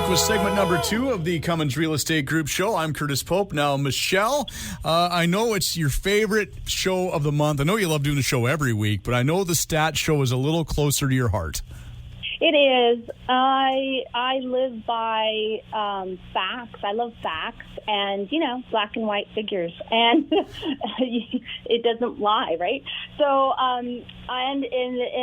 back with segment number 2 of the Cummins Real Estate Group show. I'm Curtis Pope. Now, Michele, I know it's your favorite show of the month. I know you love doing the show every week, but I know the stat show is a little closer to your heart. It is. I live by facts. I love facts and, black and white figures. And it doesn't lie, right? So, and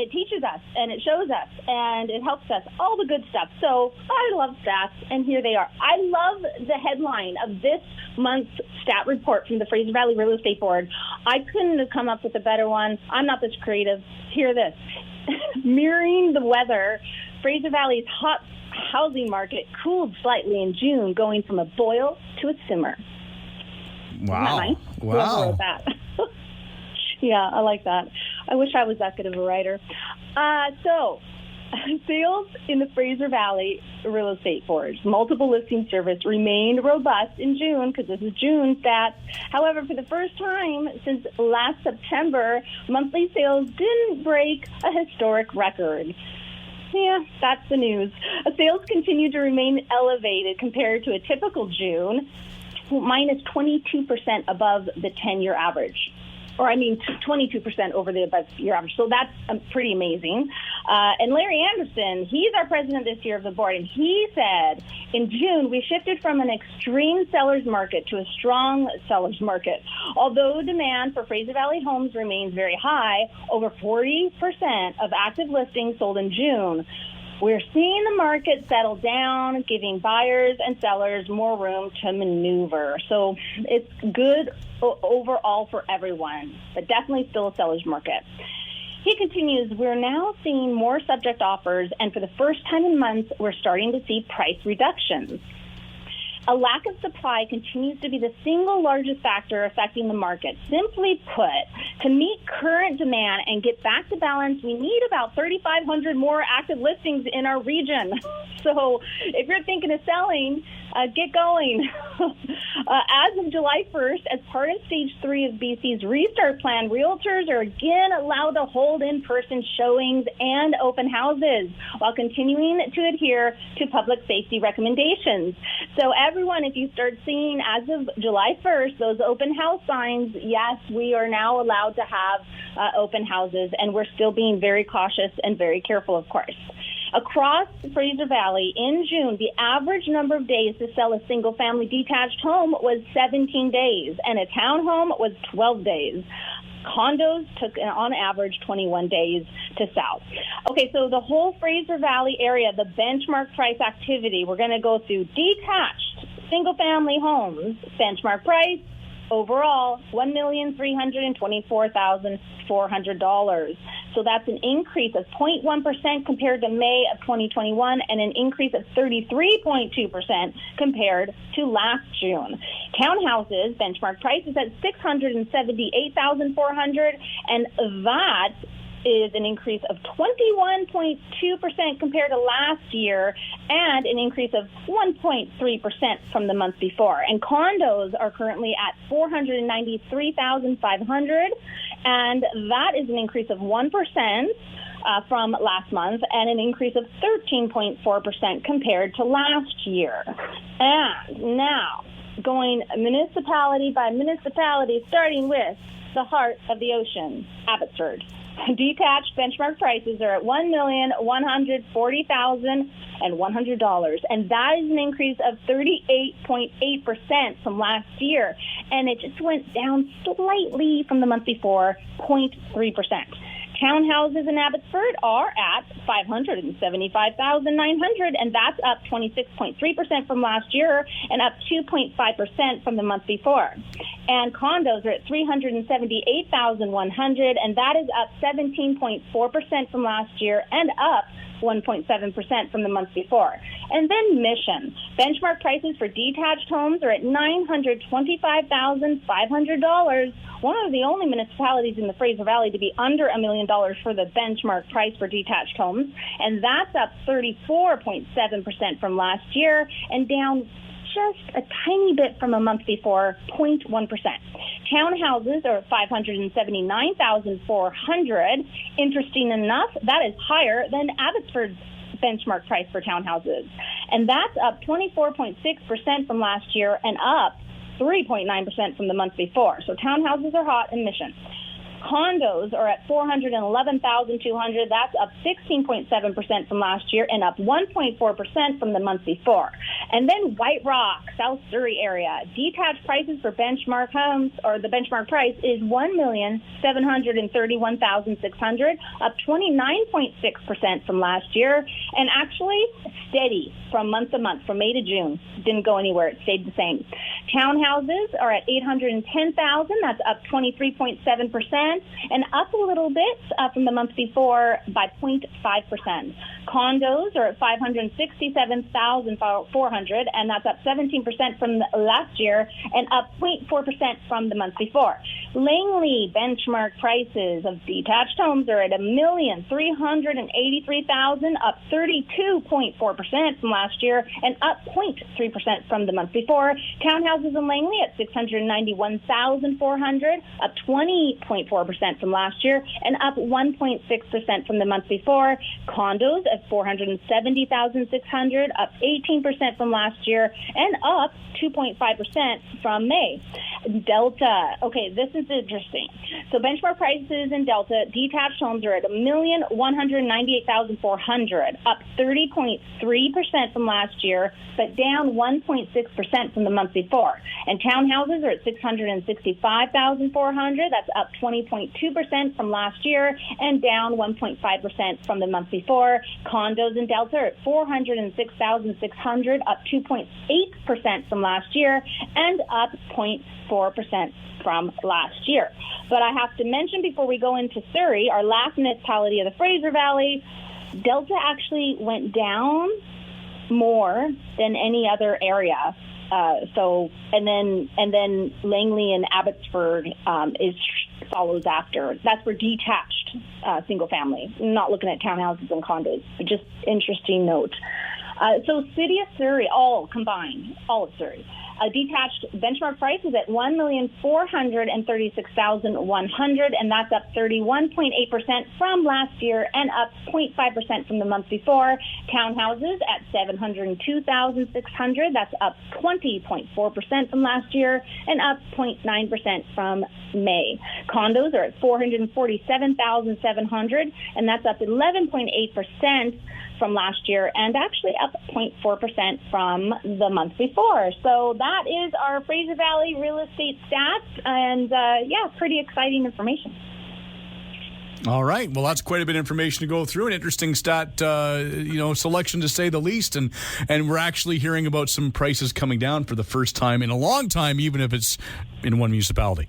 it teaches us and it shows us and it helps us, all the good stuff. So I love stats, and here they are. I love the headline of this month's stat report from the Fraser Valley Real Estate Board. I couldn't have come up with a better one. I'm not this creative. Hear this. Mirroring the weather, Fraser Valley's hot housing market cooled slightly in June, going from a boil to a simmer. Wow. Isn't that nice? Wow. Whoever wrote that. Yeah, I like that. I wish I was that good of a writer. So, sales in the Fraser Valley Real Estate Board's multiple listing service remained robust in June, because this is June stats. However, for the first time since last September, monthly sales didn't break a historic record. Yeah, that's the news. Sales continue to remain elevated compared to a typical June, minus 22% above the 10-year average. 22% over the above-year average. So that's pretty amazing. And Larry Anderson, he's our president this year of the board, and he said in June we shifted from an extreme seller's market to a strong seller's market. Although demand for Fraser Valley homes remains very high, over 40% of active listings sold in June. We're seeing the market settle down, giving buyers and sellers more room to maneuver. So it's good overall for everyone, but definitely still a seller's market. He continues, we're now seeing more subject offers, and for the first time in months, we're starting to see price reductions. A lack of supply continues to be the single largest factor affecting the market. Simply put, to meet current demand and get back to balance, we need about 3,500 more active listings in our region. So if you're thinking of selling, get going. As of July 1st, as part of Stage 3 of BC's Restart Plan, realtors are again allowed to hold in-person showings and open houses while continuing to adhere to public safety recommendations. So everyone, if you start seeing as of July 1st, those open house signs, yes, we are now allowed to have open houses, and we're still being very cautious and very careful, of course. Across Fraser Valley, in June, the average number of days to sell a single-family detached home was 17 days, and a townhome was 12 days. Condos took, on average, 21 days to sell. Okay, so the whole Fraser Valley area, the benchmark price activity, we're going to go through detached single-family homes, benchmark price, overall, $1,324,400. So that's an increase of 0.1% compared to May of 2021 and an increase of 33.2% compared to last June. Townhouses, benchmark price is at $678,400, and that is an increase of 21.2% compared to last year and an increase of 1.3% from the month before. And condos are currently at $493,500, and that is an increase of 1% from last month and an increase of 13.4% compared to last year. And now, going municipality by municipality, starting with the heart of the ocean, Abbotsford. Detached benchmark prices are at $1,140,100, and that is an increase of 38.8% from last year, and it just went down slightly from the month before, 0.3%. Townhouses in Abbotsford are at $575,900, and that's up 26.3% from last year and up 2.5% from the month before. And condos are at $378,100, and that is up 17.4% from last year and up 1.7% from the month before. And then Mission. Benchmark prices for detached homes are at $925,500. One of the only municipalities in the Fraser Valley to be under $1 million for the benchmark price for detached homes, and that's up 34.7% from last year and down just a tiny bit from a month before, 0.1%. Townhouses are $579,400. Interesting enough, that is higher than Abbotsford's benchmark price for townhouses. And that's up 24.6% from last year and up 3.9% from the month before. So townhouses are hot in Mission. Condos are at $411,200. That's up 16.7% from last year and up 1.4% from the month before. And then White Rock, South Surrey area. Detached prices for benchmark homes, or the benchmark price, is $1,731,600, up 29.6% from last year, and actually steady from month to month, from May to June. Didn't go anywhere. It stayed the same. Townhouses are at $810,000. That's up 23.7%. And up a little bit from the month before by 0.5%. Condos are at $567,400, and that's up 17% from last year and up 0.4% from the month before. Langley benchmark prices of detached homes are at $1,383,000, up 32.4% from last year and up 0.3% from the month before. Townhouses in Langley at $691,400, up 20.4% from last year and up 1.6% from the month before. Condos at $470,600, up 18% from last year and up 2.5% from May. Delta. Okay, this is interesting. So benchmark prices in Delta, detached homes are at $1,198,400, up 30.3% from last year, but down 1.6% from the month before. And townhouses are at $665,400. That's up 20.2% from last year and down 1.5% from the month before. Condos in Delta are at $406,600, up 2.8% from last year and up 0.4% from last year. But I have to mention before we go into Surrey, our last municipality of the Fraser Valley, Delta actually went down more than any other area. And then Langley and Abbotsford follows after. That's for detached single family. I'm not looking at townhouses and condos, but just interesting note. So City of Surrey, all combined, all of Surrey. A detached benchmark price is at $1,436,100, and that's up 31.8% from last year and up 0.5% from the month before. Townhouses at $702,600, that's up 20.4% from last year and up 0.9% from May. Condos are at $447,700, and that's up 11.8% from last year and actually up 0.4% from the month before. So that is our Fraser Valley real estate stats, and pretty exciting information. All right. Well, that's quite a bit of information to go through. An interesting stat, selection to say the least. And we're actually hearing about some prices coming down for the first time in a long time, even if it's in one municipality.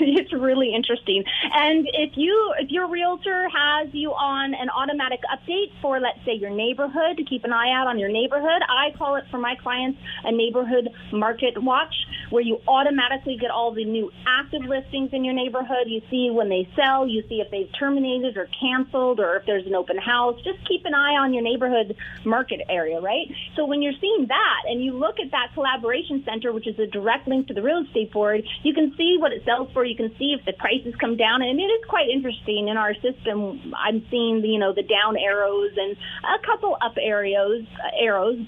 It's really interesting. And if your realtor has you on an automatic update for, let's say, your neighborhood, to keep an eye out on your neighborhood, I call it for my clients a neighborhood market watch, where you automatically get all the new active listings in your neighborhood. You see when they sell, you see if they've terminated or canceled, or if there's an open house. Just keep an eye on your neighborhood market area, right? So when you're seeing that and you look at that collaboration center, which is a direct link to the real estate board, you can see what it sells for. You can see if the prices come down, and it is quite interesting in our system. I'm seeing the down arrows and a couple up arrows,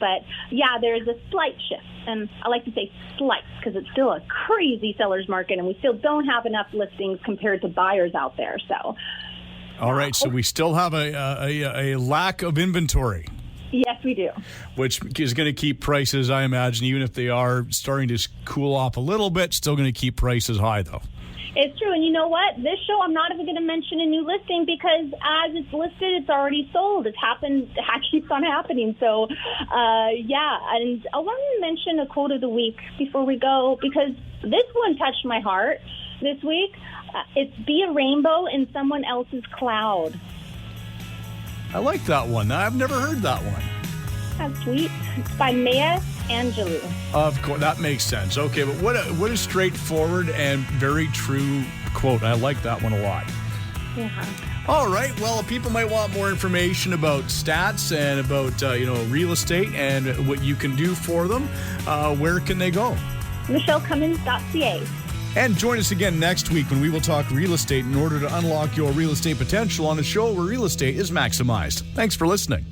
but yeah, there's a slight shift, and I like to say slight because it's still a crazy seller's market, and we still don't have enough listings compared to buyers out there. So, all right, so we still have a lack of inventory. Yes, we do. Which is going to keep prices, I imagine, even if they are starting to cool off a little bit, still going to keep prices high, though. It's true. And you know what? This show, I'm not even going to mention a new listing because as it's listed, it's already sold. It's happened. It keeps on happening. So, And I want to mention a quote of the week before we go, because this one touched my heart this week. It's "Be a rainbow in someone else's cloud." I like that one. I've never heard that one. That's sweet. It's by Maya Angelou. Of course, that makes sense. Okay, but what a straightforward and very true quote. I like that one a lot. Yeah. All right. Well, if people might want more information about stats and about real estate and what you can do for them, where can they go? MicheleCummins.ca. And join us again next week when we will talk real estate in order to unlock your real estate potential on a show where real estate is maximized. Thanks for listening.